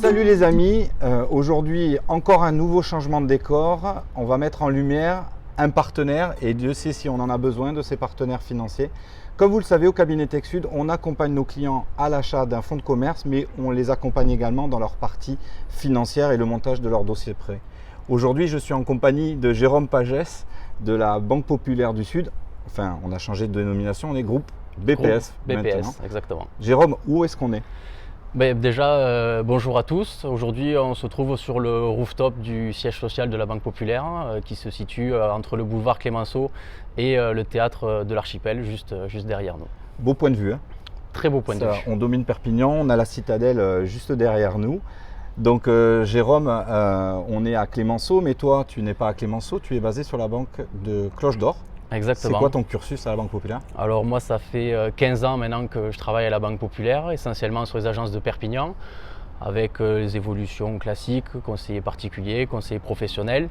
Salut les amis, aujourd'hui encore un nouveau changement de décor. On va mettre en lumière un partenaire et Dieu sait si on en a besoin de ces partenaires financiers. Comme vous le savez, au cabinet TechSud, on accompagne nos clients à l'achat d'un fonds de commerce, mais on les accompagne également dans leur partie financière et le montage de leur dossier de prêt. Aujourd'hui, je suis en compagnie de Jérôme Pagès de la Banque Populaire du Sud. Enfin, on a changé de dénomination, on est groupe BPS. BPS, exactement. Jérôme, où est-ce qu'on est? Déjà, bonjour à tous. Aujourd'hui, on se trouve sur le rooftop du siège social de la Banque Populaire qui se situe entre le boulevard Clémenceau et le théâtre de l'Archipel, juste derrière nous. Beau point de vue. Hein. Très beau point de vue. On domine Perpignan, on a la citadelle juste derrière nous. Donc Jérôme, on est à Clémenceau, mais toi, tu n'es pas à Clémenceau, tu es basé sur la banque de Cloche d'Or. Exactement. C'est quoi ton cursus à la Banque Populaire? Alors moi, ça fait 15 ans maintenant que je travaille à la Banque Populaire, essentiellement sur les agences de Perpignan, avec les évolutions classiques, conseiller particulier, conseiller professionnel.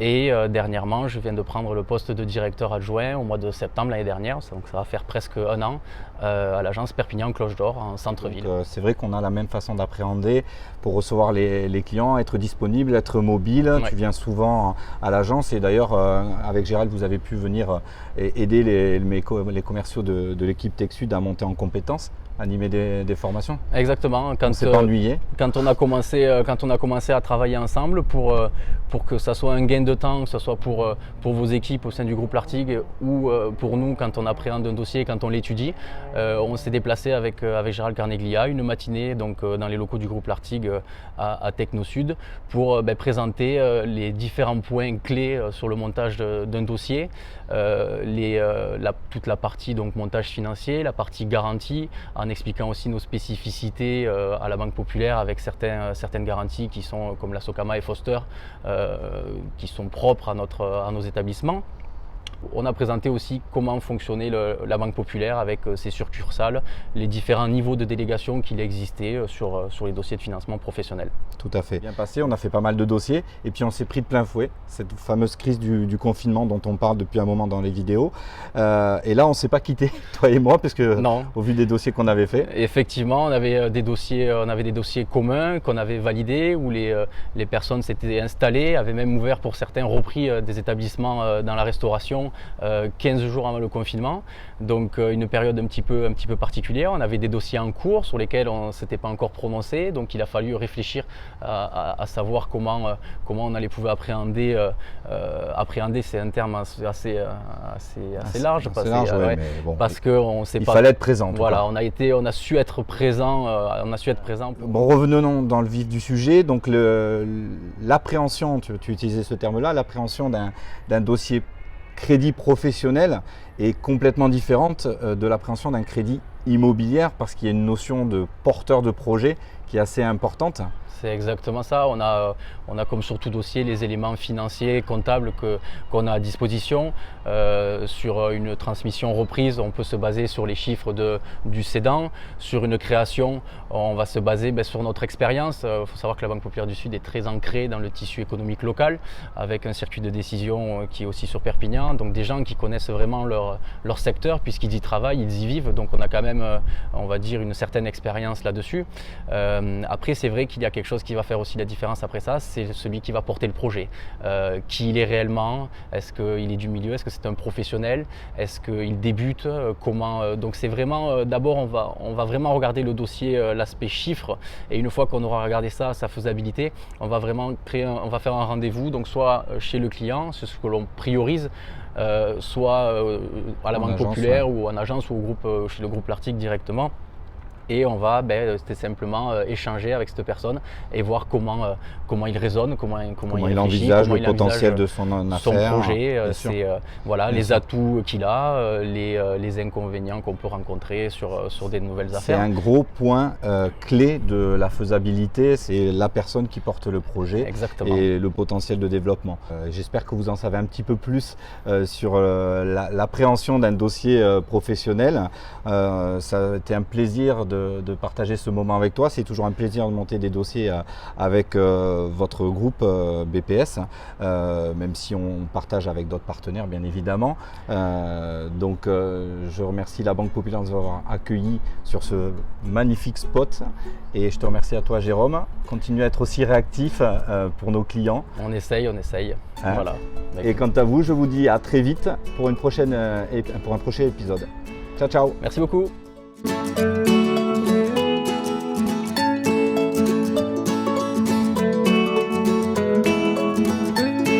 Et dernièrement, je viens de prendre le poste de directeur adjoint au mois de septembre l'année dernière, donc ça va faire presque un an, à l'agence Perpignan Cloche d'Or en centre-ville. C'est vrai qu'on a la même façon d'appréhender pour recevoir les clients, être disponible, être mobile. Ouais. Tu viens souvent à l'agence et d'ailleurs avec Gérald, vous avez pu venir aider les commerciaux de l'équipe TechSud à monter en compétences, animer des formations. Exactement. On s'est pas ennuyé. Quand on a commencé à travailler ensemble pour que ça soit un gain de temps, que ce soit pour vos équipes au sein du groupe L'Artigue ou pour nous quand on appréhende un dossier, quand on l'étudie, on s'est déplacé avec Gérald Carneglia une matinée donc, dans les locaux du groupe L'Artigue à Technosud pour présenter les différents points clés sur le montage d'un dossier, toute la partie donc, montage financier, la partie garantie, en expliquant aussi nos spécificités à la Banque Populaire avec certaines garanties qui sont comme la Socama et Foster qui sont propres à nos établissements. On a présenté aussi comment fonctionnait la Banque Populaire avec ses succursales, les différents niveaux de délégation qu'il existait sur les dossiers de financement professionnel. Tout à fait. Bien passé, on a fait pas mal de dossiers et puis on s'est pris de plein fouet, cette fameuse crise du confinement dont on parle depuis un moment dans les vidéos. Et là, on ne s'est pas quitté, toi et moi, parce que non. Au vu des dossiers qu'on avait fait. Effectivement, on avait des dossiers communs qu'on avait validés où les personnes s'étaient installées, avaient même ouvert pour certains repris des établissements dans la restauration 15 jours avant le confinement, donc une période un petit peu particulière. On avait des dossiers en cours sur lesquels on ne s'était pas encore prononcé, donc il a fallu réfléchir à savoir comment on allait pouvoir appréhender, c'est un terme assez large, parce qu'on sait pas. Il fallait être présent. Voilà, on a su être présent. Bon, revenons dans le vif du sujet. Donc l'appréhension, tu utilisais ce terme-là, l'appréhension d'un dossier crédit professionnel est complètement différente de l'appréhension d'un crédit immobilier parce qu'il y a une notion de porteur de projet qui est assez importante. C'est exactement ça. On a comme sur tout dossier les éléments financiers, comptables qu'on a à disposition. Sur une transmission reprise, on peut se baser sur les chiffres du cédant. Sur une création, on va se baser sur notre expérience. Il faut savoir que la Banque Populaire du Sud est très ancrée dans le tissu économique local, avec un circuit de décision qui est aussi sur Perpignan. Donc des gens qui connaissent vraiment leur secteur, puisqu'ils y travaillent, ils y vivent. Donc on a quand même, on va dire, une certaine expérience là-dessus. Après, c'est vrai qu'il y a quelque chose qui va faire aussi la différence après ça, c'est celui qui va porter le projet. Qui il est réellement? Est-ce qu'il est du milieu? Est-ce que c'est un professionnel? Est-ce qu'il débute? Comment? Donc c'est vraiment, d'abord on va vraiment regarder le dossier, l'aspect chiffre, et une fois qu'on aura regardé ça, sa faisabilité, on va vraiment on va faire un rendez-vous, donc soit chez le client, c'est ce que l'on priorise, soit à la Banque Populaire, ou en agence ou chez le groupe L'Artigue directement. Et on va simplement échanger avec cette personne et voir comment il raisonne, comment il envisage le potentiel de son affaire, projet, les atouts qu'il a, les inconvénients qu'on peut rencontrer sur des nouvelles affaires. C'est un gros point clé de la faisabilité, c'est la personne qui porte le projet. Exactement. Et le potentiel de développement. J'espère que vous en savez un petit peu plus sur l'appréhension d'un dossier professionnel. Ça a été un plaisir de de partager ce moment avec toi. C'est toujours un plaisir de monter des dossiers avec votre groupe BPS, même si on partage avec d'autres partenaires bien évidemment. Donc je remercie la Banque Populaire de nous avoir accueillis sur ce magnifique spot et je te remercie à toi Jérôme. Continue à être aussi réactif pour nos clients. On essaye. Hein. Voilà. Et quant à vous, je vous dis à très vite pour un prochain épisode. Ciao, ciao. Merci beaucoup.